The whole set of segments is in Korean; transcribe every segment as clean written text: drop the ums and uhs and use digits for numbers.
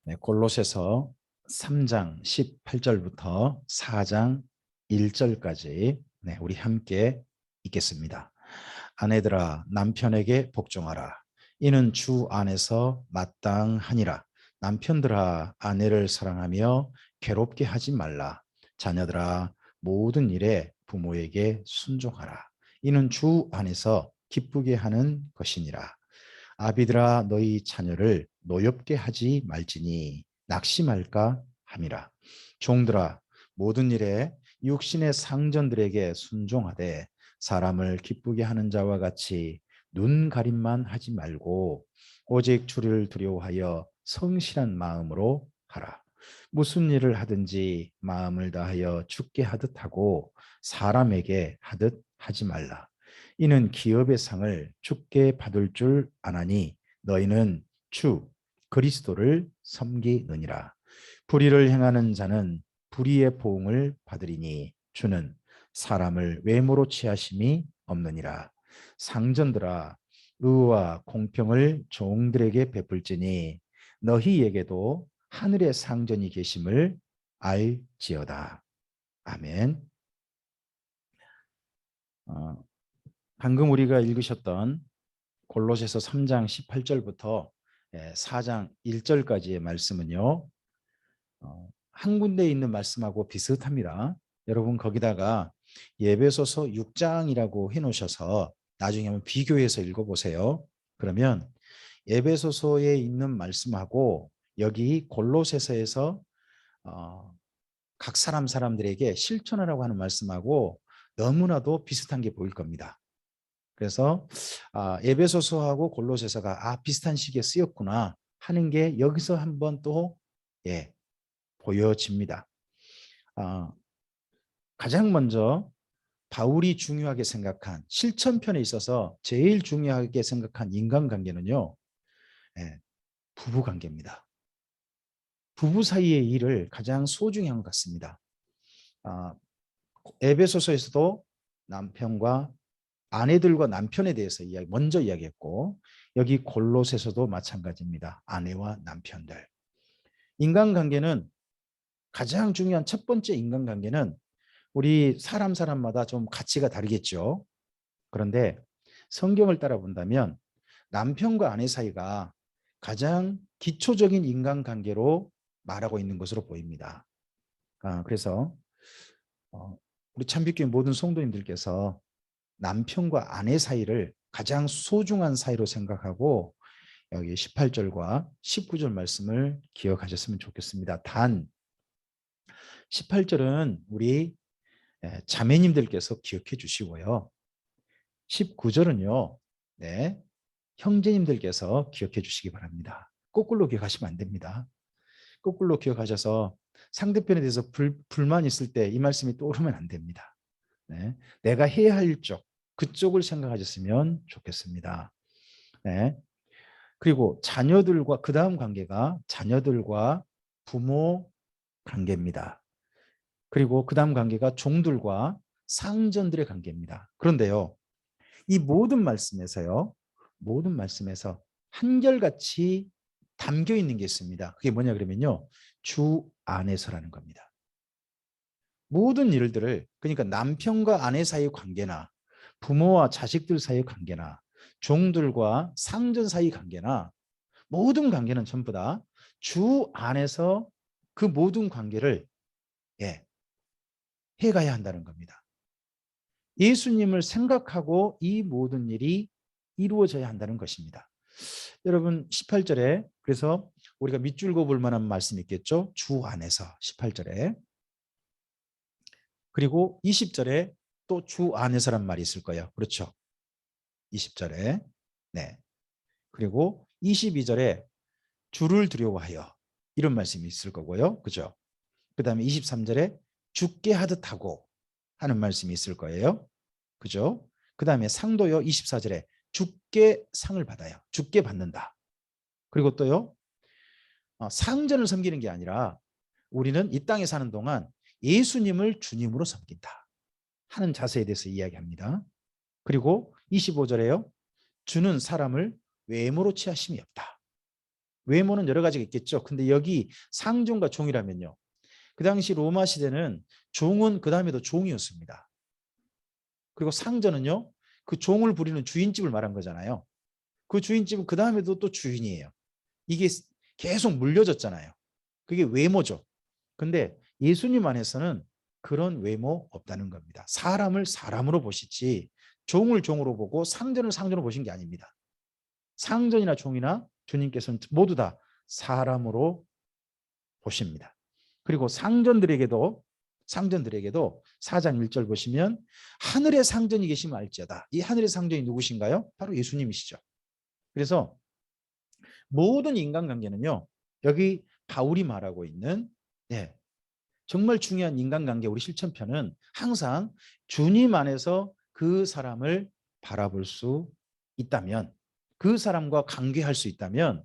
네, 골로새서 3장 18절부터 4장 1절까지 우리 함께 읽겠습니다. 아내들아 남편에게 복종하라. 이는 주 안에서 마땅하니라. 남편들아 아내를 사랑하며 괴롭게 하지 말라. 자녀들아 모든 일에 부모에게 순종하라. 이는 주 안에서 기쁘게 하는 것이니라. 아비들아 너희 자녀를 노엽게 하지 말지니 낙심할까 함이라. 종들아 모든 일에 육신의 상전들에게 순종하되 사람을 기쁘게 하는 자와 같이 눈 가림만 하지 말고 오직 주를 두려워하여 성실한 마음으로 하라. 무슨 일을 하든지 마음을 다하여 주께 하듯 하고 사람에게 하듯 하지 말라. 이는 기업의 상을 주께 받을 줄 아나니 너희는 주 그리스도를 섬기느니라. 불의를 행하는 자는 불의의 보응을 받으리니 주는 사람을 외모로 취하심이 없느니라. 상전들아 의와 공평을 종들에게 베풀지니 너희에게도 하늘의 상전이 계심을 알지어다. 아멘. 방금 우리가 읽으셨던 골로새서 3장 18절부터 4장 1절까지의 말씀은요. 한 군데에 있는 말씀하고 비슷합니다. 여러분 거기다가 예배소서 6장이라고 해놓으셔서 나중에 한번 비교해서 읽어보세요. 그러면 예배소서에 있는 말씀하고 여기 골로새서에서 각 사람들에게 실천하라고 하는 말씀하고 너무나도 비슷한 게 보일 겁니다. 그래서 에베소서하고 골로새서가 비슷한 시기에 쓰였구나 하는 게 여기서 한번 또 보여집니다. 가장 먼저 바울이 중요하게 생각한 실천편에 있어서 제일 중요하게 생각한 인간관계는요. 부부관계입니다. 부부 사이의 일을 가장 소중히 한 것 같습니다. 에베소서에서도 남편과 아내들과 남편에 대해서 먼저 이야기했고 여기 골로새서도 마찬가지입니다. 아내와 남편들. 인간관계는 가장 중요한 첫 번째 인간관계는 우리 사람마다 좀 가치가 다르겠죠. 그런데 성경을 따라 본다면 남편과 아내 사이가 가장 기초적인 인간관계로 말하고 있는 것으로 보입니다. 그래서 우리 참빛교회 모든 성도님들께서 남편과 아내 사이를 가장 소중한 사이로 생각하고 여기 18절과 19절 말씀을 기억하셨으면 좋겠습니다. 단 18절은 우리 자매님들께서 기억해 주시고요. 19절은요. 형제님들께서 기억해 주시기 바랍니다. 거꾸로 기억하시면 안 됩니다. 거꾸로 기억하셔서 상대편에 대해서 불만 있을 때 이 말씀이 떠오르면 안 됩니다. 내가 해야 할 쪽, 그쪽을 생각하셨으면 좋겠습니다. 그리고 자녀들과 그 다음 관계가 자녀들과 부모 관계입니다. 그리고 그 다음 관계가 종들과 상전들의 관계입니다. 그런데요, 이 모든 말씀에서 한결같이 담겨 있는 게 있습니다. 그게 뭐냐 그러면요, 주 안에서라는 겁니다. 모든 일들을 그러니까 남편과 아내 사이의 관계나 부모와 자식들 사이의 관계나 종들과 상전 사이의 관계나 모든 관계는 전부 다 주 안에서 그 모든 관계를 해가야 한다는 겁니다. 예수님을 생각하고 이 모든 일이 이루어져야 한다는 것입니다. 여러분 18절에 그래서 우리가 밑줄 그어볼 만한 말씀이 있겠죠. 주 안에서 18절에 그리고 20절에 또 주 안에서란 말이 있을 거예요. 그렇죠. 20절에 그리고 22절에 주를 두려워하여 이런 말씀이 있을 거고요. 그죠? 그 다음에 23절에 죽게 하듯 하고 하는 말씀이 있을 거예요. 그죠? 그 다음에 상도요. 24절에 죽게 상을 받아요. 죽게 받는다. 그리고 또요. 상전을 섬기는 게 아니라 우리는 이 땅에 사는 동안 예수님을 주님으로 섬긴다 하는 자세에 대해서 이야기합니다. 그리고 25절에요. 주는 사람을 외모로 취하심이 없다. 외모는 여러 가지가 있겠죠. 근데 여기 상종과 종이라면요. 그 당시 로마 시대는 종은 그 다음에도 종이었습니다. 그리고 상전은요. 그 종을 부리는 주인집을 말한 거잖아요. 그 주인집은 그 다음에도 또 주인이에요. 이게 계속 물려졌잖아요. 그게 외모죠. 근데 예수님 안에서는 그런 외모 없다는 겁니다. 사람을 사람으로 보시지 종을 종으로 보고 상전을 상전으로 보신 게 아닙니다. 상전이나 종이나 주님께서는 모두 다 사람으로 보십니다. 그리고 상전들에게도 4장 1절 보시면 하늘의 상전이 계시면 알지어다. 이 하늘의 상전이 누구신가요? 바로 예수님이시죠. 그래서 모든 인간관계는요. 여기 바울이 말하고 있는 정말 중요한 인간관계 우리 실천편은 항상 주님 안에서 그 사람을 바라볼 수 있다면, 그 사람과 관계할 수 있다면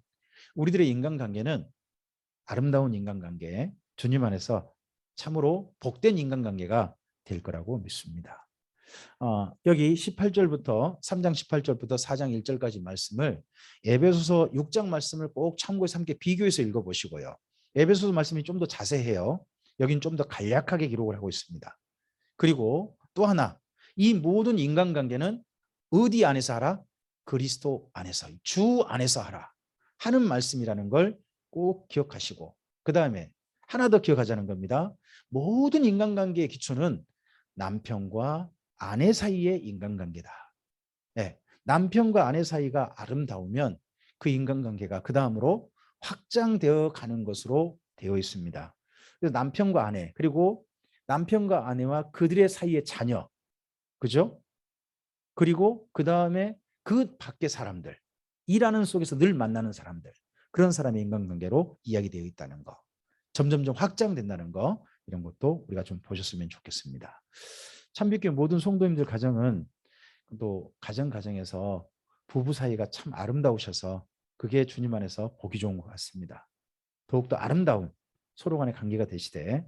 우리들의 인간관계는 아름다운 인간관계, 주님 안에서 참으로 복된 인간관계가 될 거라고 믿습니다. 여기 18절부터 3장 18절부터 4장 1절까지 말씀을 에베소서 6장 말씀을 꼭 참고해서 함께 비교해서 읽어보시고요. 에베소서 말씀이 좀 더 자세해요. 여긴 좀 더 간략하게 기록을 하고 있습니다. 그리고 또 하나, 이 모든 인간관계는 어디 안에서 하라? 그리스도 안에서, 주 안에서 하라 하는 말씀이라는 걸 꼭 기억하시고, 그 다음에 하나 더 기억하자는 겁니다. 모든 인간관계의 기초는 남편과 아내 사이의 인간관계다. 남편과 아내 사이가 아름다우면 그 인간관계가 그 다음으로 확장되어 가는 것으로 되어 있습니다. 그래서 남편과 아내, 그리고 남편과 아내와 그들의 사이의 자녀, 그죠? 그리고 그 다음에 그 밖의 사람들, 일하는 속에서 늘 만나는 사람들, 그런 사람의 인간관계로 이야기되어 있다는 거, 점점점 확장된다는 거, 이런 것도 우리가 좀 보셨으면 좋겠습니다. 참빛교회 모든 성도님들 가정은 또 가정에서 부부 사이가 참 아름다우셔서 그게 주님 안에서 보기 좋은 것 같습니다. 더욱더 아름다운 서로 간의 관계가 되시되,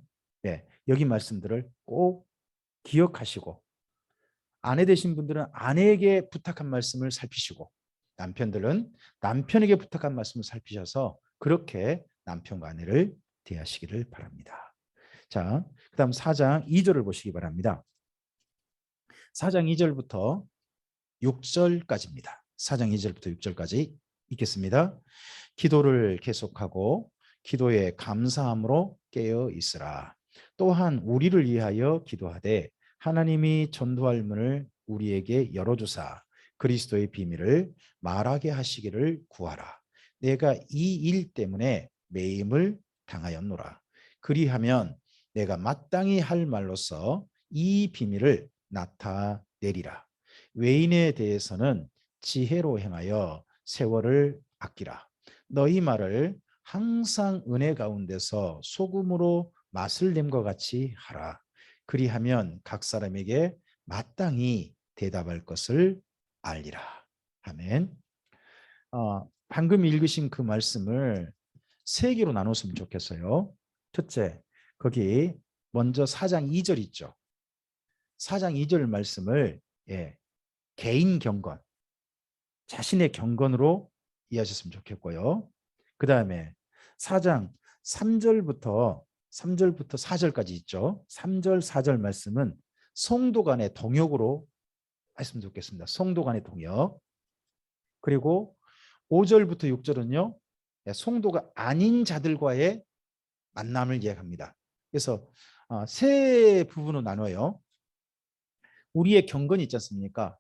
여기 말씀들을 꼭 기억하시고, 아내 되신 분들은 아내에게 부탁한 말씀을 살피시고, 남편들은 남편에게 부탁한 말씀을 살피셔서 그렇게 남편과 아내를 대하시기를 바랍니다. 자, 그 다음 4장 2절을 보시기 바랍니다. 4장 2절부터 6절까지입니다. 4장 2절부터 6절까지 읽겠습니다. 기도를 계속하고 기도에 감사함으로 깨어 있으라. 또한 우리를 위하여 기도하되 하나님이 전도할 문을 우리에게 열어주사 그리스도의 비밀을 말하게 하시기를 구하라. 내가 이 일 때문에 매임을 당하였노라. 그리하면 내가 마땅히 할 말로서 이 비밀을 나타내리라. 외인에 대해서는 지혜로 행하여 세월을 아끼라. 너희 말을 항상 은혜 가운데서 소금으로 맛을 냄과 같이 하라. 그리하면 각 사람에게 마땅히 대답할 것을 알리라. 아멘. 방금 읽으신 그 말씀을 세 개로 나눴으면 좋겠어요. 첫째, 거기 먼저 4장 2절 있죠. 4장 2절 말씀을 개인 경건, 자신의 경건으로 이해하셨으면 좋겠고요. 그 다음에 4장 3절부터 4절까지 있죠. 3절, 4절 말씀은 성도 간의 동역으로 했으면 좋겠습니다. 성도 간의 동역. 그리고 5절부터 6절은요. 성도가 아닌 자들과의 만남을 이야기합니다. 그래서 세 부분으로 나눠요. 우리의 경건이 있지 않습니까?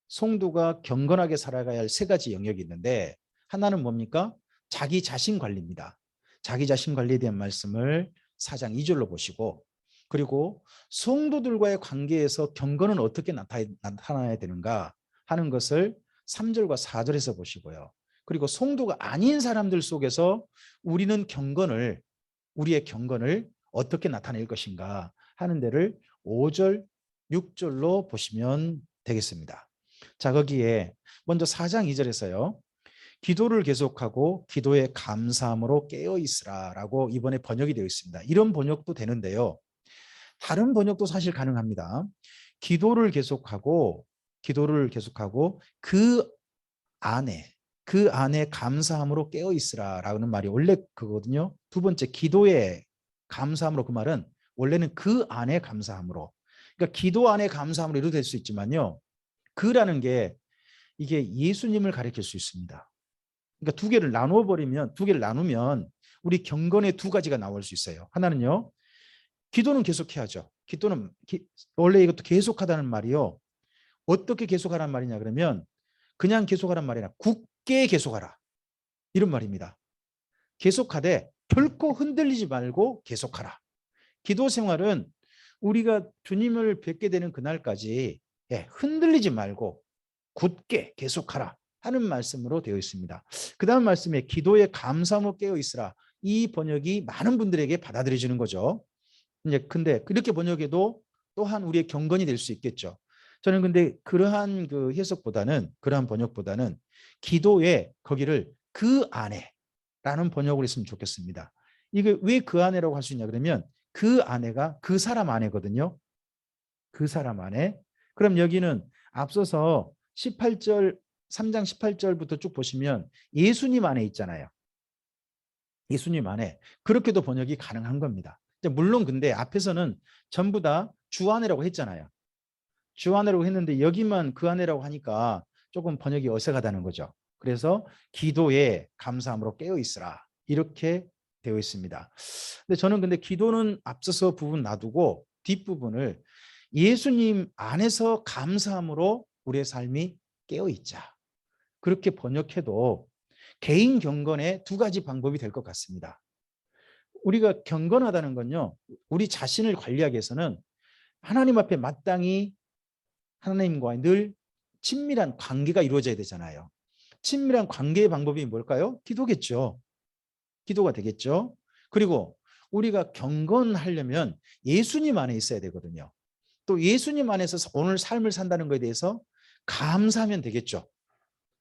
성도가 경건하게 살아가야 할 세 가지 영역이 있는데, 하나는 뭡니까? 자기 자신 관리입니다. 자기 자신 관리에 대한 말씀을 4장 2절로 보시고, 그리고 성도들과의 관계에서 경건은 어떻게 나타나야 되는가 하는 것을 3절과 4절에서 보시고요. 그리고 성도가 아닌 사람들 속에서 우리의 경건을 어떻게 나타낼 것인가 하는 데를 5절, 6절로 보시면 되겠습니다. 자, 거기에 먼저 4장 2절에서요. 기도를 계속하고 기도에 감사함으로 깨어 있으라 라고 이번에 번역이 되어 있습니다. 이런 번역도 되는데요. 다른 번역도 사실 가능합니다. 기도를 계속하고 그 안에 그 안에 감사함으로 깨어 있으라라는 말이 원래 그거거든요. 두 번째 기도에 감사함으로, 그 말은 원래는 그 안에 감사함으로. 그러니까 기도 안에 감사함으로 이루어질 수 있지만요. 그라는 게 이게 예수님을 가리킬 수 있습니다. 그러니까 두 개를 나누어 버리면, 두 개를 나누면 우리 경건에 두 가지가 나올 수 있어요. 하나는요. 기도는 계속해야죠. 기도는 원래 이것도 계속하다는 말이요. 어떻게 계속하라는 말이냐 그러면 그냥 계속하라는 말이 아니라 굳게 계속하라. 이런 말입니다. 계속하되 결코 흔들리지 말고 계속하라. 기도 생활은 우리가 주님을 뵙게 되는 그날까지 흔들리지 말고 굳게 계속하라 하는 말씀으로 되어 있습니다. 그 다음 말씀에 기도에 감사함으로 깨어 있으라. 이 번역이 많은 분들에게 받아들여지는 거죠. 근데 이렇게 번역해도 또한 우리의 경건이 될 수 있겠죠. 저는 근데 그러한 그 해석보다는, 그러한 번역보다는 기도에 거기를 그 안에라는 번역을 했으면 좋겠습니다. 이게 왜 그 안에라고 할 수 있냐 그러면 그 안에가 그 사람 안에거든요. 그 사람 안에. 그럼 여기는 앞서서 18절 3장 18절부터 쭉 보시면 예수님 안에 있잖아요. 예수님 안에. 그렇게도 번역이 가능한 겁니다. 물론 근데 앞에서는 전부 다 주 안에라고 했잖아요. 주 안에라고 했는데 여기만 그 안에라고 하니까 조금 번역이 어색하다는 거죠. 그래서 기도에 감사함으로 깨어 있으라 이렇게 되어 있습니다. 근데 저는 근데 기도는 앞서서 부분 놔두고 뒷부분을 예수님 안에서 감사함으로 우리의 삶이 깨어 있자. 그렇게 번역해도 개인 경건의 두 가지 방법이 될 것 같습니다. 우리가 경건하다는 건요. 우리 자신을 관리하기 위해서는 하나님 앞에 마땅히 하나님과 늘 친밀한 관계가 이루어져야 되잖아요. 친밀한 관계의 방법이 뭘까요? 기도겠죠. 기도가 되겠죠. 그리고 우리가 경건하려면 예수님 안에 있어야 되거든요. 또 예수님 안에서 오늘 삶을 산다는 것에 대해서 감사하면 되겠죠.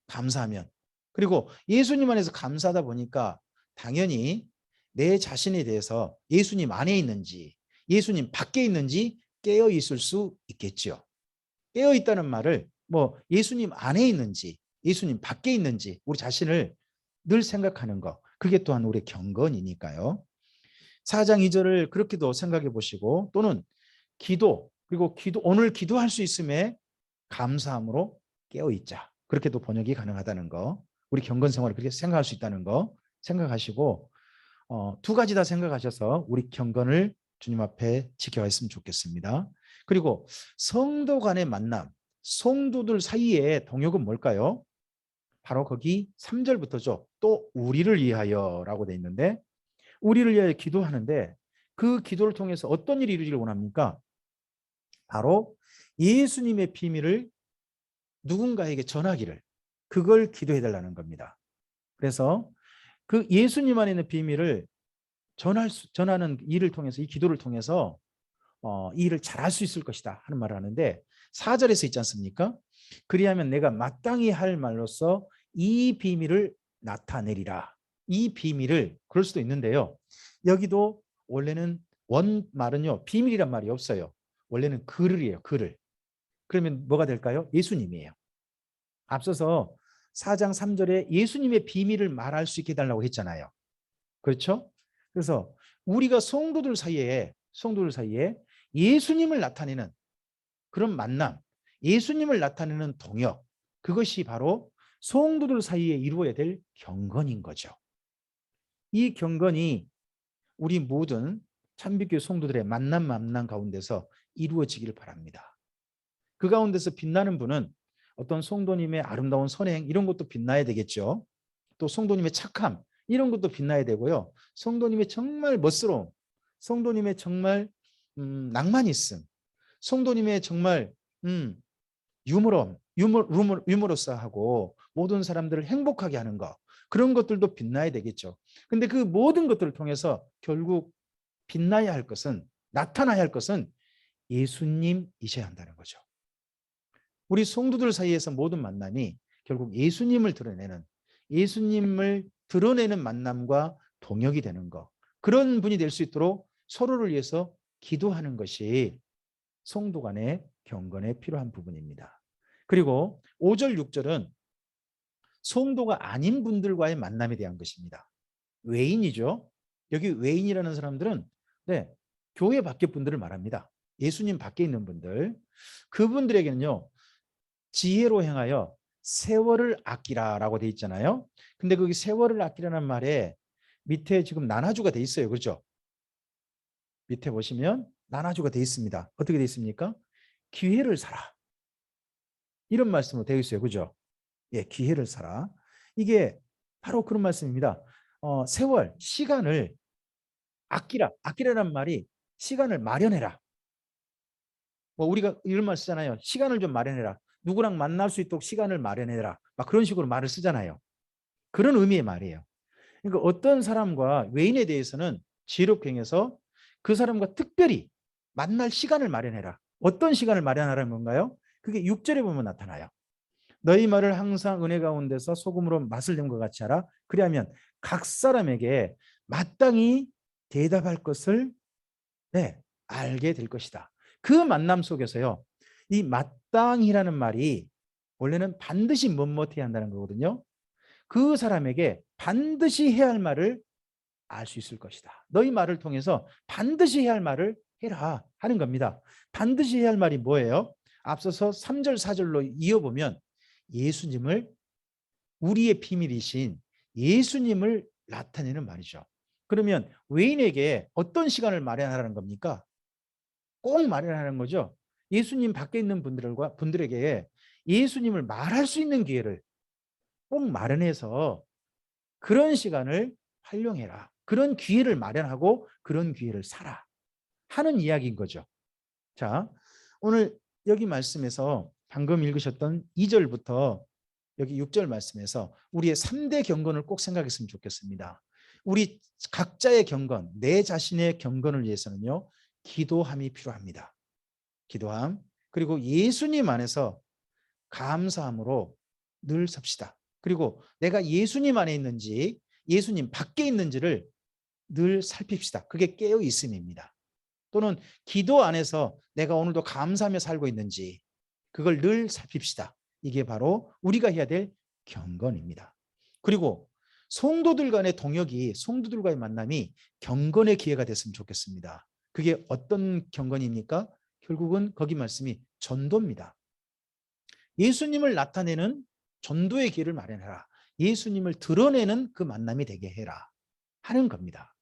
감사하면. 그리고 예수님 안에서 감사하다 보니까 당연히 내 자신에 대해서 예수님 안에 있는지 예수님 밖에 있는지 깨어 있을 수 있겠죠. 깨어 있다는 말을 뭐 예수님 안에 있는지 예수님 밖에 있는지 우리 자신을 늘 생각하는 거. 그게 또한 우리의 경건이니까요. 4장 2절을 그렇게도 생각해 보시고 또는 기도 그리고 오늘 기도할 수 있음에 감사함으로 깨어 있자. 그렇게도 번역이 가능하다는 거. 우리 경건 생활을 그렇게 생각할 수 있다는 거 생각하시고 두 가지 다 생각하셔서 우리 경건을 주님 앞에 지켜왔으면 좋겠습니다. 그리고 성도 간의 만남, 성도들 사이의 동역은 뭘까요? 바로 거기 3절부터죠. 또 우리를 위하여라고 돼 있는데 우리를 위하여 기도하는데 그 기도를 통해서 어떤 일이 이루어지길 원합니까? 바로 예수님의 비밀을 누군가에게 전하기를 그걸 기도해달라는 겁니다. 그래서 그 예수님 안에 있는 비밀을 전하는 일을 통해서 이 기도를 통해서 이 일을 잘할 수 있을 것이다 하는 말을 하는데 4절에서 있지 않습니까? 그리하면 내가 마땅히 할 말로써 이 비밀을 나타내리라. 이 비밀을 그럴 수도 있는데요. 여기도 원래는 원 말은요. 비밀이란 말이 없어요. 원래는 글을이에요. 글을. 그러면 뭐가 될까요? 예수님이에요. 앞서서 4장 3절에 예수님의 비밀을 말할 수 있게 해달라고 했잖아요. 그렇죠? 그래서 우리가 성도들 사이에 예수님을 나타내는 그런 만남, 예수님을 나타내는 동역, 그것이 바로 성도들 사이에 이루어야 될 경건인 거죠. 이 경건이 우리 모든 참빛교회 성도들의 만남 가운데서 이루어지기를 바랍니다. 그 가운데서 빛나는 분은 어떤 성도님의 아름다운 선행 이런 것도 빛나야 되겠죠. 또 성도님의 착함 이런 것도 빛나야 되고요. 성도님의 정말 멋스러움, 성도님의 정말 낭만 있음, 성도님의 정말 유머러스하고 모든 사람들을 행복하게 하는 것 그런 것들도 빛나야 되겠죠. 근데 그 모든 것들을 통해서 결국 빛나야 할 것은 나타나야 할 것은 예수님이셔야 한다는 거죠. 우리 성도들 사이에서 모든 만남이 결국 예수님을 드러내는 만남과 동역이 되는 것. 그런 분이 될 수 있도록 서로를 위해서 기도하는 것이 성도 간의 경건에 필요한 부분입니다. 그리고 5절 6절은 성도가 아닌 분들과의 만남에 대한 것입니다. 외인이죠. 여기 외인이라는 사람들은 네, 교회 밖의 분들을 말합니다. 예수님 밖에 있는 분들. 그분들에게는요. 지혜로 행하여 세월을 아끼라라고 돼 있잖아요. 근데 거기 세월을 아끼라는 말에 밑에 지금 나눠주가 돼 있어요. 그렇죠? 밑에 보시면 나눠주가 돼 있습니다. 어떻게 돼 있습니까? 기회를 사라. 이런 말씀으로 되어 있어요. 그죠? 예, 기회를 사라. 이게 바로 그런 말씀입니다. 세월, 시간을 아끼라. 아끼라는 말이 시간을 마련해라. 뭐 우리가 이런 말 쓰잖아요. 시간을 좀 마련해라. 누구랑 만날 수 있도록 시간을 마련해라. 막 그런 식으로 말을 쓰잖아요. 그런 의미의 말이에요. 그러니까 어떤 사람과 외인에 대해서는 지혜롭게 행해서 그 사람과 특별히 만날 시간을 마련해라. 어떤 시간을 마련하라는 건가요? 그게 6절에 보면 나타나요. 너희 말을 항상 은혜 가운데서 소금으로 맛을 낸 것 같이 하라. 그리하면 각 사람에게 마땅히 대답할 것을 네, 알게 될 것이다. 그 만남 속에서요. 이 마땅이라는 말이 원래는 반드시 뭐뭐해야 한다는 거거든요. 그 사람에게 반드시 해야 할 말을 알 수 있을 것이다. 너희 말을 통해서 반드시 해야 할 말을 해라 하는 겁니다. 반드시 해야 할 말이 뭐예요? 앞서서 3절 4절로 이어보면 예수님을 우리의 비밀이신 예수님을 나타내는 말이죠. 그러면 외인에게 어떤 시간을 마련하라는 겁니까? 꼭 마련하는 거죠. 예수님 밖에 있는 분들에게 예수님을 말할 수 있는 기회를 꼭 마련해서 그런 시간을 활용해라. 그런 기회를 마련하고 그런 기회를 사라 하는 이야기인 거죠. 자, 오늘 여기 말씀에서 방금 읽으셨던 2절부터 여기 6절 말씀에서 우리의 3대 경건을 꼭 생각했으면 좋겠습니다. 우리 각자의 경건, 내 자신의 경건을 위해서는요. 기도함이 필요합니다. 기도함. 그리고 예수님 안에서 감사함으로 늘 섭시다. 그리고 내가 예수님 안에 있는지 예수님 밖에 있는지를 늘 살핍시다. 그게 깨어 있음입니다. 또는 기도 안에서 내가 오늘도 감사하며 살고 있는지 그걸 늘 살핍시다. 이게 바로 우리가 해야 될 경건입니다. 그리고 성도들 간의 동역이 성도들과의 만남이 경건의 기회가 됐으면 좋겠습니다. 그게 어떤 경건입니까? 결국은 거기 말씀이 전도입니다. 예수님을 나타내는 전도의 기회를 마련해라. 예수님을 드러내는 그 만남이 되게 해라 하는 겁니다.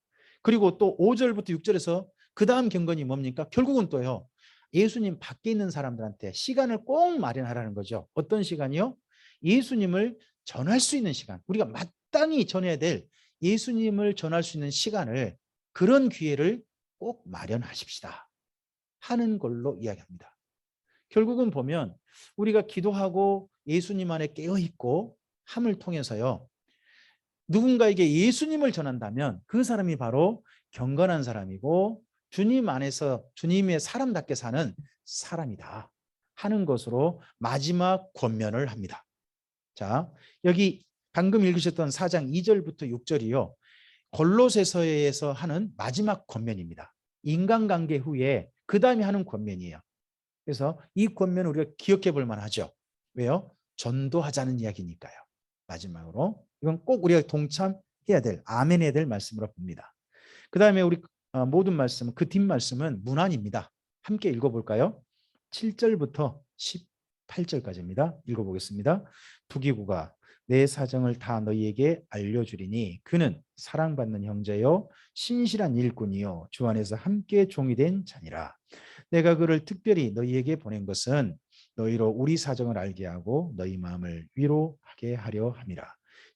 그리고 또 5절부터 6절에서 그 다음 경건이 뭡니까? 결국은 또요. 예수님 밖에 있는 사람들한테 시간을 꼭 마련하라는 거죠. 어떤 시간이요? 예수님을 전할 수 있는 시간. 우리가 마땅히 전해야 될 예수님을 전할 수 있는 시간을 그런 기회를 꼭 마련하십시다 하는 걸로 이야기합니다. 결국은 보면 우리가 기도하고 예수님 안에 깨어있고 함을 통해서요. 누군가에게 예수님을 전한다면 그 사람이 바로 경건한 사람이고 주님 안에서 주님의 사람답게 사는 사람이다 하는 것으로 마지막 권면을 합니다. 자, 여기 방금 읽으셨던 4장 2절부터 6절이요. 골로새서에서 하는 마지막 권면입니다. 인간관계 후에 그 다음에 하는 권면이에요. 그래서 이 권면을 우리가 기억해 볼 만하죠. 왜요? 전도하자는 이야기니까요. 마지막으로 이건 꼭 우리가 동참해야 될 아멘 해야 될 말씀으로 봅니다. 그 다음에 우리 모든 말씀은 그 뒷말씀은 문안입니다. 함께 읽어볼까요? 7절부터 18절까지입니다. 읽어보겠습니다. 두기구가 내 사정을 다 너희에게 알려주리니 그는 사랑받는 형제요 신실한 일꾼이요 주 안에서 함께 종이 된 자니라. 내가 그를 특별히 너희에게 보낸 것은 너희로 우리 사정을 알게 하고 너희 마음을 위로하게 하려 함이라.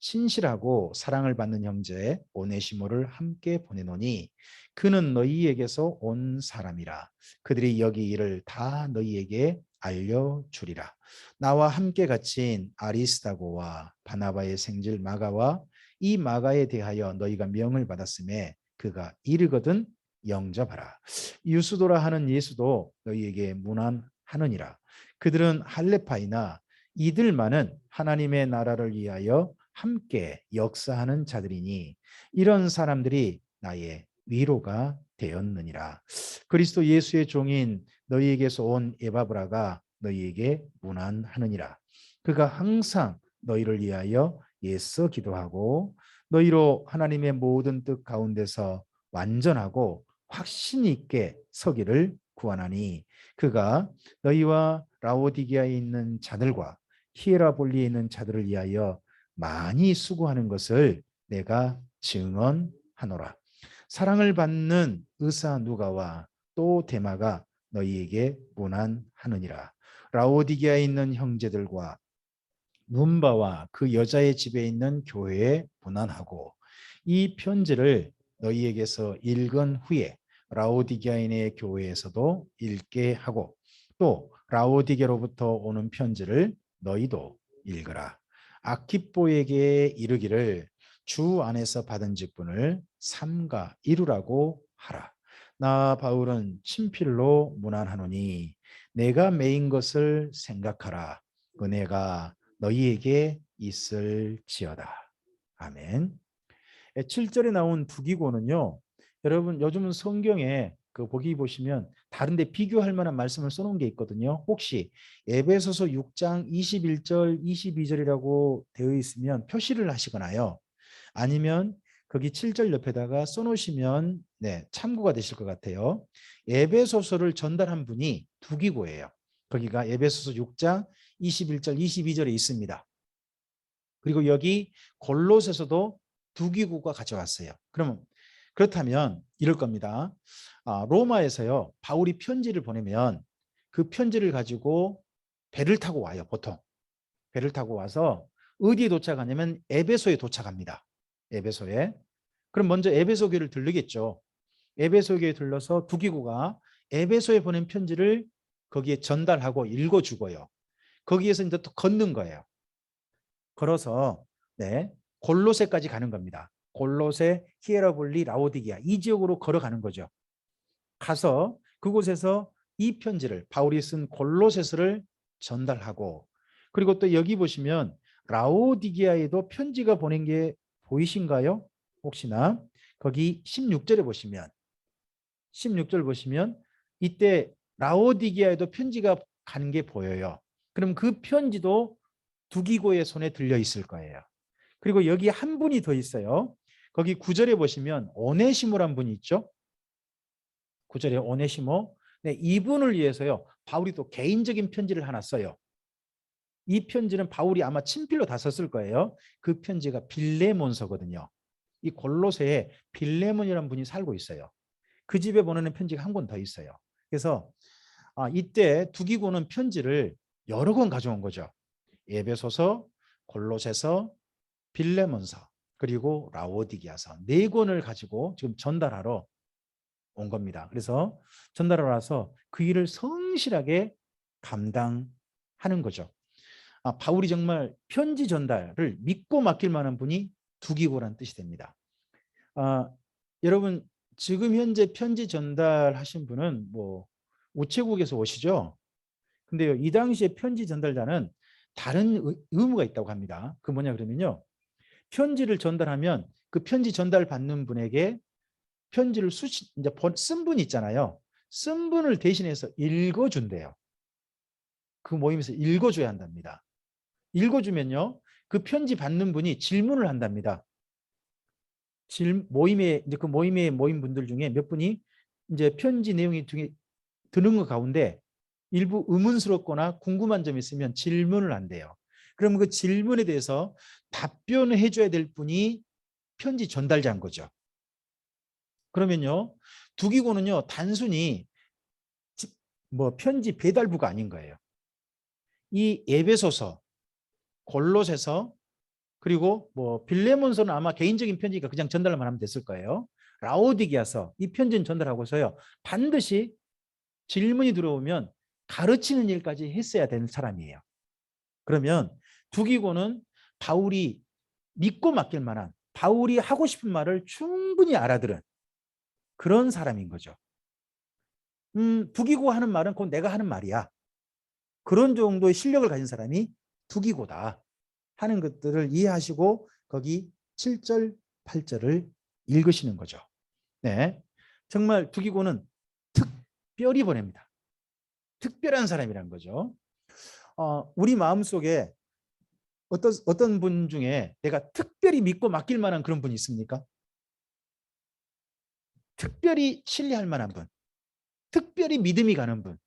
신실하고 사랑을 받는 형제 오네시모를 함께 보내노니 그는 너희에게서 온 사람이라. 그들이 여기 일을 다 너희에게 알려주리라. 나와 함께 갇힌 아리스다고와 바나바의 생질 마가와 이 마가에 대하여 너희가 명을 받았음에 그가 이르거든 영접하라. 유수도라 하는 예수도 너희에게 문안하느니라. 그들은 할레파이나 이들만은 하나님의 나라를 위하여 함께 역사하는 자들이니 이런 사람들이 나의 위로가 되었느니라. 그리스도 예수의 종인 너희에게서 온 에바브라가 너희에게 문안하느니라. 그가 항상 너희를 위하여 애써 기도하고 너희로 하나님의 모든 뜻 가운데서 완전하고 확신 있게 서기를 구하나니 그가 너희와 라오디게아에 있는 자들과 히에라볼리에 있는 자들을 위하여 많이 수고하는 것을 내가 증언하노라. 사랑을 받는 의사 누가와 또 데마가 너희에게 문안하느니라. 라오디게아에 있는 형제들과 눈바와 그 여자의 집에 있는 교회에 문안하고 이 편지를 너희에게서 읽은 후에 라오디게아인의 교회에서도 읽게 하고 또 라오디게로부터 오는 편지를 너희도 읽으라. 아키뽀에게 이르기를 주 안에서 받은 직분을 삼가 이루라고 하라. 나 바울은 친필로 문안하노니 내가 매인 것을 생각하라. 은혜가 너희에게 있을지어다. 아멘. 7절에 나온 두기고는요. 여러분 요즘은 성경에 그 보기 보시면 다른데 비교할 만한 말씀을 써놓은 게 있거든요. 혹시 에베소서 6장 21절 22절이라고 되어 있으면 표시를 하시거나요. 아니면 거기 7절 옆에다가 써놓으시면 네, 참고가 되실 것 같아요. 에베소서를 전달한 분이 두기고예요. 거기가 에베소서 6장 21절 22절에 있습니다. 그리고 여기 골로새서도 두기고가 가져왔어요. 그러면 그렇다면 이럴 겁니다. 로마에서요 바울이 편지를 보내면 그 편지를 가지고 배를 타고 와요. 보통 배를 타고 와서 어디에 도착하냐면 에베소에 도착합니다. 에베소에. 그럼 먼저 에베소 교회를 들르겠죠. 에베소 교회에 들러서 두기고가 에베소에 보낸 편지를 거기에 전달하고 읽어주고요. 거기에서 이제 또 걷는 거예요. 걸어서 네, 골로새까지 가는 겁니다. 골로새, 히에라볼리, 라오디게아 이 지역으로 걸어가는 거죠. 가서 그곳에서 이 편지를 바울이 쓴 골로새서를 전달하고 그리고 또 여기 보시면 라오디게아에도 편지가 보낸 게 보이신가요? 혹시나 거기 16절에 보시면 16절 보시면 이때 라오디게아에도 편지가 간 게 보여요. 그럼 그 편지도 두기고의 손에 들려 있을 거예요. 그리고 여기 한 분이 더 있어요. 거기 9절에 보시면 오네시모란 분이 있죠. 9절에 오네시모. 네, 이분을 위해서요. 바울이 또 개인적인 편지를 하나 써요. 이 편지는 바울이 아마 친필로 다 썼을 거예요. 그 편지가 빌레몬서거든요. 이 골로새에 빌레몬이라는 분이 살고 있어요. 그 집에 보내는 편지가 한 권 더 있어요. 그래서 이때 두기고는 편지를 여러 권 가져온 거죠. 에베소서, 골로새서, 빌레몬서, 그리고 라오디게아서 네 권을 가지고 지금 전달하러 온 겁니다. 그래서 전달하러 와서 그 일을 성실하게 감당하는 거죠. 바울이 정말 편지 전달을 믿고 맡길 만한 분이 두기고라는 뜻이 됩니다. 여러분 지금 현재 편지 전달하신 분은 뭐 우체국에서 오시죠. 근데요 이 당시에 편지 전달자는 다른 의무가 있다고 합니다. 그 뭐냐 그러면요 편지를 전달하면 그 편지 전달 받는 분에게 편지를 이제 쓴 분 있잖아요. 쓴 분을 대신해서 읽어준대요. 그 모임에서 읽어줘야 한답니다. 읽어주면요 그 편지 받는 분이 질문을 한답니다. 모임에 이제 그 모임에 모인 분들 중에 몇 분이 이제 편지 내용이 중에 드는 것 가운데 일부 의문스럽거나 궁금한 점이 있으면 질문을 한대요. 그럼 그 질문에 대해서 답변을 해줘야 될 분이 편지 전달자인 거죠. 그러면요 두기고는요 단순히 뭐 편지 배달부가 아닌 거예요. 이 에베소서, 골로새서 그리고 뭐 빌레몬서는 아마 개인적인 편지니까 그냥 전달만 하면 됐을 거예요. 라오디게아서 이 편지는 전달하고서요 반드시 질문이 들어오면 가르치는 일까지 했어야 되는 사람이에요. 그러면 두기고는 바울이 믿고 맡길 만한 바울이 하고 싶은 말을 충분히 알아들은 그런 사람인 거죠. 두기고 하는 말은 곧 내가 하는 말이야. 그런 정도의 실력을 가진 사람이 두기고다 하는 것들을 이해하시고 거기 7절, 8절을 읽으시는 거죠. 네, 정말 두기고는 특별히 보냅니다. 특별한 사람이란 거죠. 우리 마음속에 어떤 분 중에 내가 특별히 믿고 맡길 만한 그런 분이 있습니까? 특별히 신뢰할 만한 분, 특별히 믿음이 가는 분,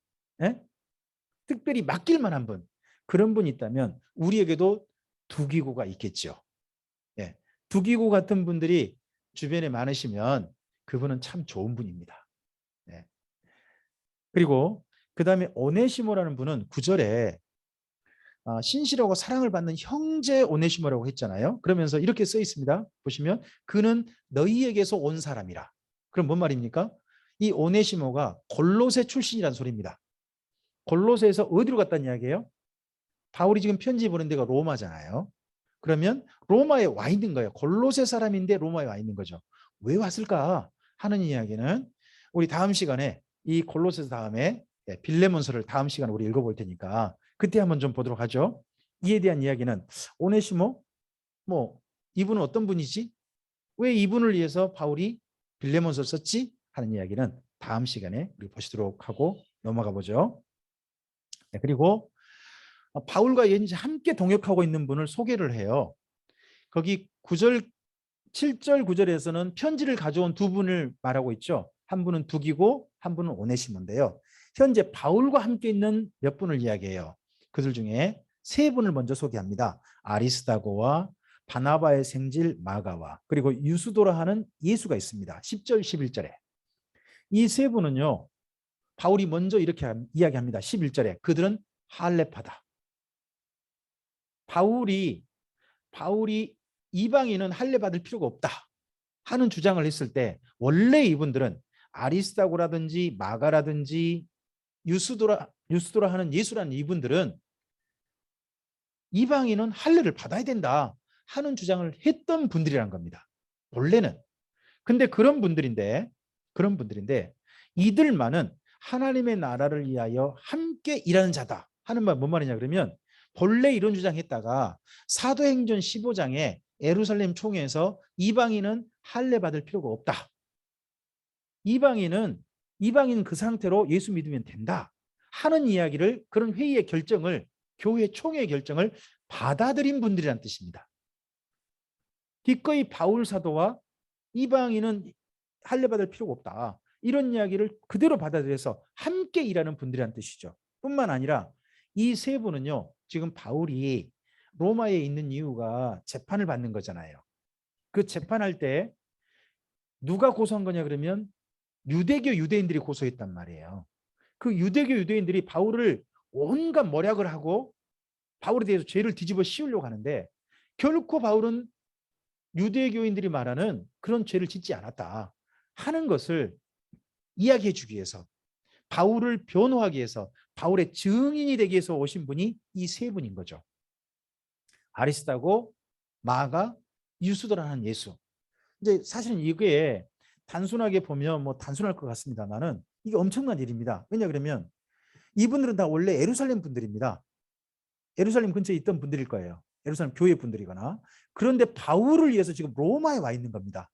예? 특별히 맡길 만한 분, 그런 분이 있다면 우리에게도 두기고가 있겠죠. 예. 두기고 같은 분들이 주변에 많으시면 그분은 참 좋은 분입니다. 예. 그리고 그 다음에 오네시모라는 분은 9절에 신실하고 사랑을 받는 형제 오네시모라고 했잖아요. 그러면서 이렇게 써 있습니다. 보시면 그는 너희에게서 온 사람이라. 그럼 뭔 말입니까? 이 오네시모가 골로새 출신이라는 소리입니다. 골로새에서 어디로 갔다는 이야기예요? 바울이 지금 편지 보낸 데가 로마잖아요. 그러면 로마에 와 있는 거예요. 골로새 사람인데 로마에 와 있는 거죠. 왜 왔을까 하는 이야기는 우리 다음 시간에 이 골로새 다음에 빌레몬서를 다음 시간에 우리 읽어볼 테니까 그때 한번 좀 보도록 하죠. 이에 대한 이야기는 오네시모 뭐 이분은 어떤 분이지? 왜 이분을 위해서 바울이 빌레몬서를 썼지? 하는 이야기는 다음 시간에 우리 보시도록 하고 넘어가 보죠. 그리고 바울과 이제 함께 동역하고 있는 분을 소개를 해요. 거기 9절, 7절, 9절에서는 편지를 가져온 두 분을 말하고 있죠. 한 분은 두기고 한 분은 오네시모인데요. 현재 바울과 함께 있는 몇 분을 이야기해요. 그들 중에 세 분을 먼저 소개합니다. 아리스다고와 바나바의 생질 마가와 그리고 유수도라 하는 예수가 있습니다. 10절, 11절에. 이 세 분은요. 바울이 먼저 이렇게 이야기합니다. 11절에 그들은 할례파다. 바울이 이방인은 할례 받을 필요가 없다 하는 주장을 했을 때 원래 이분들은 아리스다고라든지 마가라든지 유스도라 하는 예수라는 이분들은 이방인은 할례를 받아야 된다 하는 주장을 했던 분들이란 겁니다. 원래는. 근데 그런 분들인데 이들만은 하나님의 나라를 위하여 함께 일하는 자다 하는 말 뭔 말이냐 그러면 본래 이런 주장했다가 사도행전 15장에 예루살렘 총회에서 이방인은 할례 받을 필요가 없다. 이방인 그 상태로 예수 믿으면 된다 하는 이야기를 그런 회의의 결정을 교회 총회의 결정을 받아들인 분들이란 뜻입니다. 기꺼이 바울 사도와 이방인은 할례 받을 필요가 없다. 이런 이야기를 그대로 받아들여서 함께 일하는 분들이란 뜻이죠. 뿐만 아니라 이 세 분은요. 지금 바울이 로마에 있는 이유가 재판을 받는 거잖아요. 그 재판할 때 누가 고소한 거냐 그러면 유대교 유대인들이 고소했단 말이에요. 그 유대교 유대인들이 바울을 온갖 모략을 하고 바울에 대해서 죄를 뒤집어 씌우려고 하는데 결코 바울은 유대교인들이 말하는 그런 죄를 짓지 않았다 하는 것을 이야기해 주기 위해서 바울을 변호하기 위해서 바울의 증인이 되기 위해서 오신 분이 이 세 분인 거죠. 아리스다고, 마가, 유수도라는 예수. 이제 사실은 이게 단순하게 보면 뭐 단순할 것 같습니다만은 이게 엄청난 일입니다. 왜냐 그러면 이분들은 다 원래 예루살렘 분들입니다. 예루살렘 근처에 있던 분들일 거예요. 예루살렘 교회 분들이거나. 그런데 바울을 위해서 지금 로마에 와 있는 겁니다.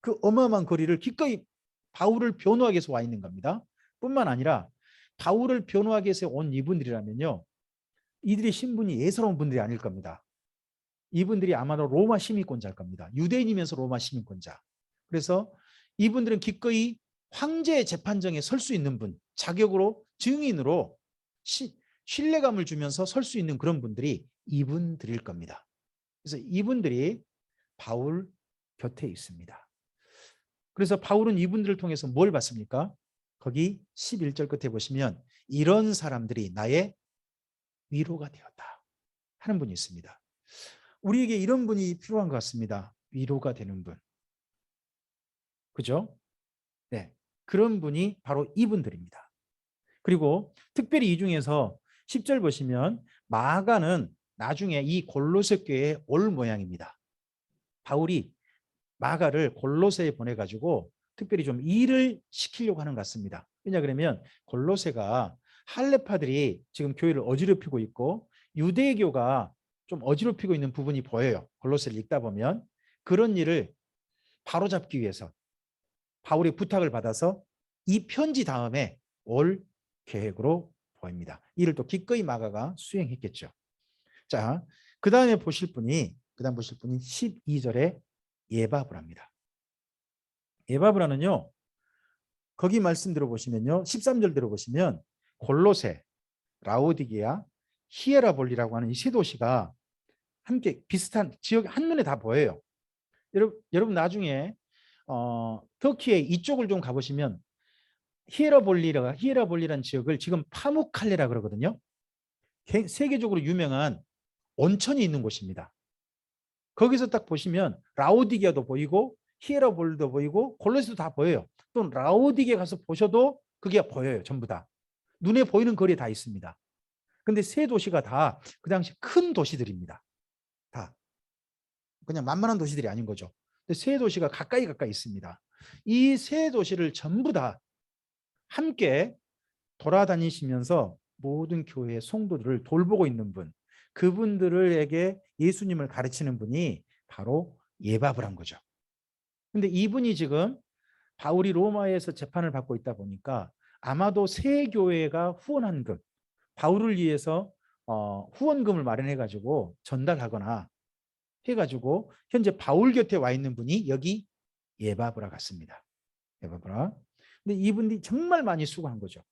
그 어마어마한 거리를 기꺼이 바울을 변호하기 위해서 와 있는 겁니다. 뿐만 아니라 바울을 변호하기 위해서 온 이분들이라면요. 이들의 신분이 예사로운 분들이 아닐 겁니다. 이분들이 아마도 로마 시민권자일 겁니다. 유대인이면서 로마 시민권자. 그래서 이분들은 기꺼이 황제의 재판정에 설 수 있는 분, 자격으로 증인으로 신뢰감을 주면서 설 수 있는 그런 분들이 이분들일 겁니다. 그래서 이분들이 바울 곁에 있습니다. 그래서 바울은 이분들을 통해서 뭘 받습니까? 거기 11절 끝에 보시면 이런 사람들이 나의 위로가 되었다 하는 분이 있습니다. 우리에게 이런 분이 필요한 것 같습니다. 위로가 되는 분. 그죠? 네. 그런 분이 바로 이분들입니다. 그리고 특별히 이 중에서 10절 보시면 마가는 나중에 이 골로새 교회에 올 모양입니다. 바울이 마가를 골로새에 보내가지고 특별히 좀 일을 시키려고 하는 것 같습니다. 왜냐 그러면 골로새가 할례파들이 지금 교회를 어지럽히고 있고 유대교가 좀 어지럽히고 있는 부분이 보여요. 골로새를 읽다 보면 그런 일을 바로잡기 위해서 바울의 부탁을 받아서 이 편지 다음에 올 계획으로 보입니다. 이를 또 기꺼이 마가가 수행했겠죠. 자, 그다음 보실 분이 12절에 예바브라입니다. 예바브라는요. 거기 말씀 들어보시면요. 13절 들어보시면 골로새, 라오디게아, 히에라볼리라고 하는 이 세 도시가 함께 비슷한 지역 한눈에 다 보여요. 여러분 나중에 터키의 이쪽을 좀 가보시면 히에라볼리라는 지역을 지금 파무칼레라 그러거든요. 세계적으로 유명한 온천이 있는 곳입니다. 거기서 딱 보시면 라오디게아도 보이고 히에라볼리도 보이고 골로새도 다 보여요. 또 라오디게아 가서 보셔도 그게 보여요. 전부 다. 눈에 보이는 거리에 다 있습니다. 근데 세 도시가 다 그 당시 큰 도시들입니다. 다. 그냥 만만한 도시들이 아닌 거죠. 근데 세 도시가 가까이 있습니다. 이 세 도시를 전부 다 함께 돌아다니시면서 모든 교회의 성도들을 돌보고 있는 분, 그분들에게 예수님을 가르치는 분이 바로 예바브란 거죠. 근데 이분이 지금 바울이 로마에서 재판을 받고 있다 보니까 아마도 새 교회가 후원한금, 바울을 위해서 후원금을 마련해 가지고 전달하거나 해가지고 현재 바울 곁에 와 있는 분이 여기 예바브라 같습니다. 예바브라. 근데 이분이 정말 많이 수고한 거죠.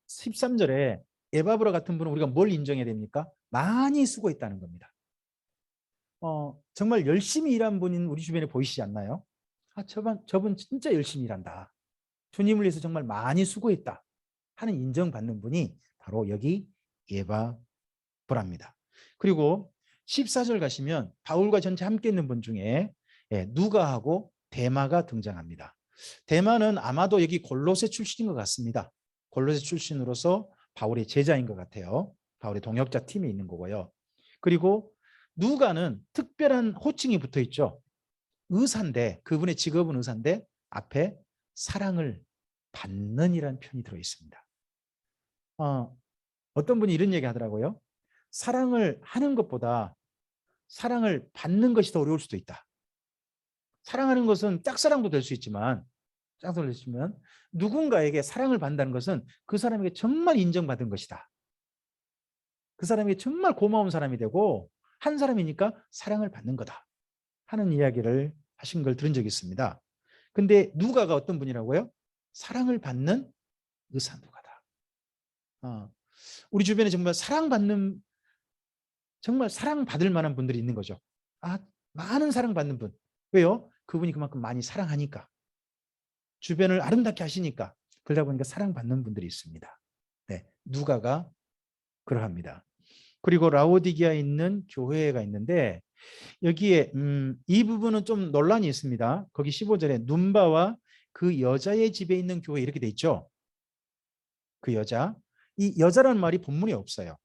13절에 예바브라 같은 분은 우리가 뭘 인정해야 됩니까? 많이 수고했다는 겁니다. 정말 열심히 일한 분인 우리 주변에 보이시지 않나요? 저분 진짜 열심히 일한다. 주님을 위해서 정말 많이 수고했다 하는 인정받는 분이 바로 여기 예바브라입니다. 그리고 14절 가시면 바울과 전체 함께 있는 분 중에 누가하고 데마가 등장합니다. 데마는 아마도 여기 골로새 출신인 것 같습니다. 골로새 출신으로서 바울의 제자인 것 같아요. 바울의 동역자 팀에 있는 거고요. 그리고 누가는 특별한 호칭이 붙어 있죠. 의사인데, 그분의 직업은 의사인데 앞에 사랑을 받는 이라는 표현이 들어 있습니다. 어떤 분이 이런 얘기 하더라고요. 사랑을 하는 것보다 사랑을 받는 것이 더 어려울 수도 있다. 사랑하는 것은 짝사랑도 될 수 있지만 누군가에게 사랑을 받는다는 것은 그 사람에게 정말 인정받은 것이다. 그 사람에게 정말 고마운 사람이 되고 한 사람이니까 사랑을 받는 거다 하는 이야기를 하신 걸 들은 적이 있습니다. 근데 누가가 어떤 분이라고요? 사랑을 받는 의사 누가다. 우리 주변에 정말 사랑받을 만한 분들이 있는 거죠. 많은 사랑받는 분. 왜요? 그분이 그만큼 많이 사랑하니까. 주변을 아름답게 하시니까. 그러다 보니까 사랑받는 분들이 있습니다. 네, 누가가 그러합니다. 그리고 라오디게아에 있는 교회가 있는데 여기에 이 부분은 좀 논란이 있습니다. 거기 15절에 눈바와 그 여자의 집에 있는 교회 이렇게 돼 있죠. 그 여자. 이 여자라는 말이 본문에 없어요.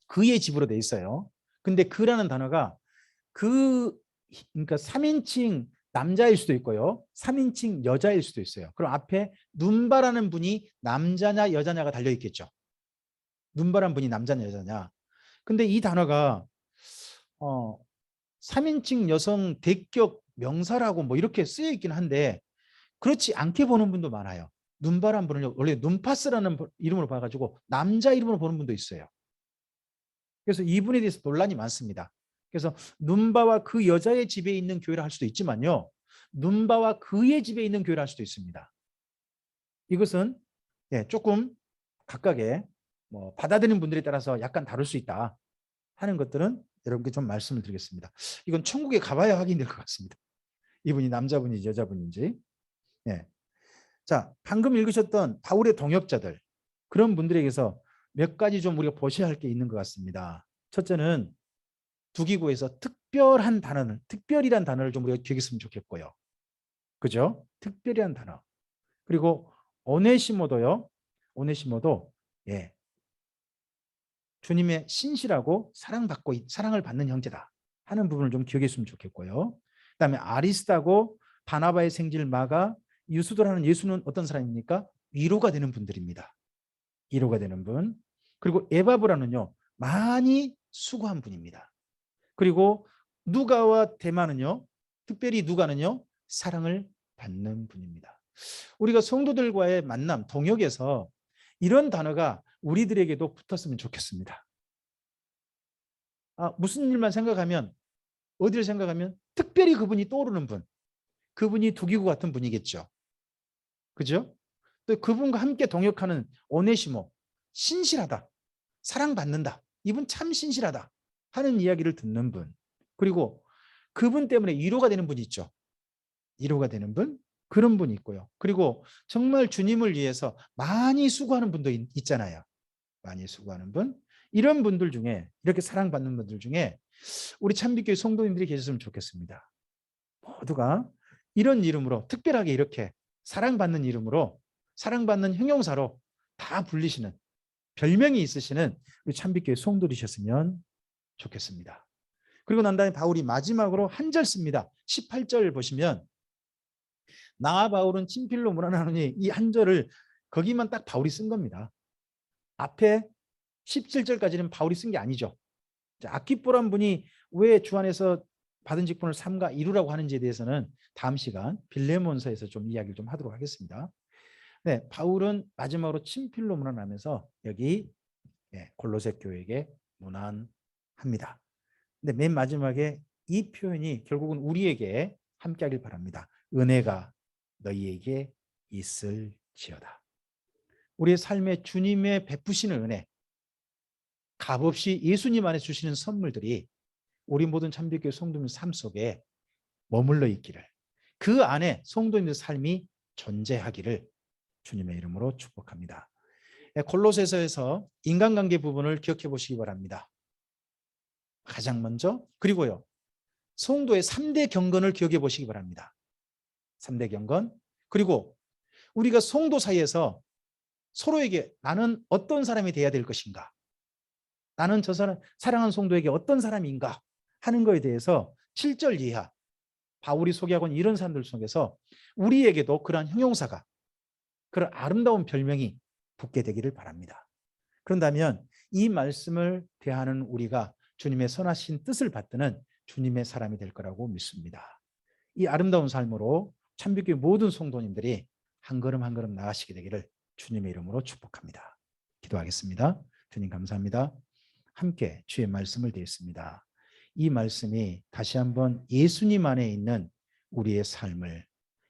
그의 집으로 돼 있어요. 근데 그라는 단어가 그러니까 3인칭 남자일 수도 있고요. 3인칭 여자일 수도 있어요. 그럼 앞에 눈바라는 분이 남자냐 여자냐가 달려 있겠죠. 눈바라는 분이 남자냐 여자냐. 근데 이 단어가 3인칭 여성 대격 명사라고 뭐 이렇게 쓰여 있긴 한데 그렇지 않게 보는 분도 많아요. 눈바라는 분을 원래 눈파스라는 이름으로 봐가지고 남자 이름으로 보는 분도 있어요. 그래서 이분에 대해서 논란이 많습니다. 그래서 눈바와 그 여자의 집에 있는 교회를 할 수도 있지만요. 눈바와 그의 집에 있는 교회를 할 수도 있습니다. 이것은 조금 각각의 받아들이는 분들에 따라서 약간 다를 수 있다 하는 것들은 여러분께 좀 말씀을 드리겠습니다. 이건 천국에 가봐야 확인될 것 같습니다. 이분이 남자분인지 여자분인지. 자, 방금 읽으셨던 바울의 동역자들 그런 분들에게서 몇 가지 좀 우리가 보셔야 할 게 있는 것 같습니다. 첫째는 두기구에서 특별한 단어는 특별이란 단어를 좀 우리가 기억했으면 좋겠고요. 그죠? 특별한 단어. 그리고 오네시모도요. 오네시모도 주님의 신실하고 사랑을 받는 형제다 하는 부분을 좀 기억했으면 좋겠고요. 그다음에 아리스타고 바나바의 생질 마가 유수도라는 예수는 어떤 사람입니까? 위로가 되는 분들입니다. 위로가 되는 분. 그리고 에바브라는요. 많이 수고한 분입니다. 그리고 누가와 데마는요. 특별히 누가는요. 사랑을 받는 분입니다. 우리가 성도들과의 만남, 동역에서 이런 단어가 우리들에게도 붙었으면 좋겠습니다. 무슨 일만 생각하면 어디를 생각하면 특별히 그분이 떠오르는 분, 그분이 두기구 같은 분이겠죠. 그죠? 또 그분과 함께 동역하는 오네시모, 신실하다, 사랑받는다, 이분 참 신실하다 하는 이야기를 듣는 분, 그리고 그분 때문에 위로가 되는 분이 있죠. 위로가 되는 분, 그런 분이 있고요. 그리고 정말 주님을 위해서 많이 수고하는 분도 있잖아요. 많이 수고하는 분. 이런 분들 중에, 이렇게 사랑받는 분들 중에 우리 참빛교회 성도님들이 계셨으면 좋겠습니다. 모두가 이런 이름으로, 특별하게 이렇게 사랑받는 이름으로, 사랑받는 형용사로 다 불리시는, 별명이 있으시는 우리 참빛교회 성도들이셨으면 좋겠습니다. 그리고 난 다음에 바울이 마지막으로 한 절 씁니다. 18절 보시면, 나와 바울은 친필로 문안하노니, 이 한 절을 거기만 딱 바울이 쓴 겁니다. 앞에 17절까지는 바울이 쓴 게 아니죠. 아키포란 분이 왜 주 안에서 받은 직분을 삼가 이루라고 하는지에 대해서는 다음 시간 빌레몬서에서 좀 이야기를 좀 하도록 하겠습니다. 네, 바울은 마지막으로 친필로 문안하면서 여기 골로새 교회에게 문안합니다. 근데 맨 마지막에 이 표현이 결국은 우리에게 함께하길 바랍니다. 은혜가 너희에게 있을지어다. 우리의 삶에 주님의 베푸시는 은혜, 값없이 예수님 안에 주시는 선물들이 우리 모든 참빛교회 성도님 삶 속에 머물러 있기를, 그 안에 성도님의 삶이 존재하기를 주님의 이름으로 축복합니다. 골로새서에서 인간관계 부분을 기억해 보시기 바랍니다. 가장 먼저. 그리고요, 성도의 3대 경건을 기억해 보시기 바랍니다. 3대 경건. 그리고 우리가 성도 사이에서 서로에게 나는 어떤 사람이 돼야 될 것인가, 나는 저 사람, 사랑하는 성도에게 어떤 사람인가 하는 것에 대해서 7절 이하 바울이 소개하고 있는 이런 사람들 속에서 우리에게도 그러한 형용사가, 그런 아름다운 별명이 붙게 되기를 바랍니다. 그런다면 이 말씀을 대하는 우리가 주님의 선하신 뜻을 받드는 주님의 사람이 될 거라고 믿습니다. 이 아름다운 삶으로 참빛교회 모든 성도님들이 한 걸음 한 걸음 나아가시게 되기를 주님의 이름으로 축복합니다. 기도하겠습니다. 주님 감사합니다. 함께 주의 말씀을 드렸습니다. 이 말씀이 다시 한번 예수님 안에 있는 우리의 삶을,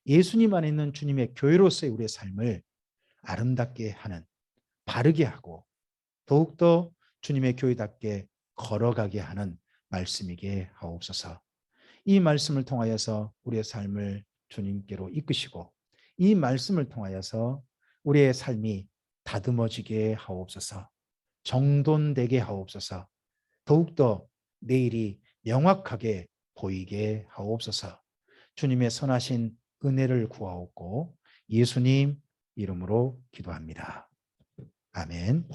예수님 안에 있는 주님의 교회로서의 우리의 삶을 아름답게 하는, 바르게 하고 더욱더 주님의 교회답게 걸어가게 하는 말씀이게 하옵소서. 이 말씀을 통하여서 우리의 삶을 주님께로 이끄시고, 이 말씀을 통하여서 우리의 삶이 다듬어지게 하옵소서. 정돈되게 하옵소서. 더욱더 내일이 명확하게 보이게 하옵소서. 주님의 선하신 은혜를 구하옵고 예수님 이름으로 기도합니다. 아멘.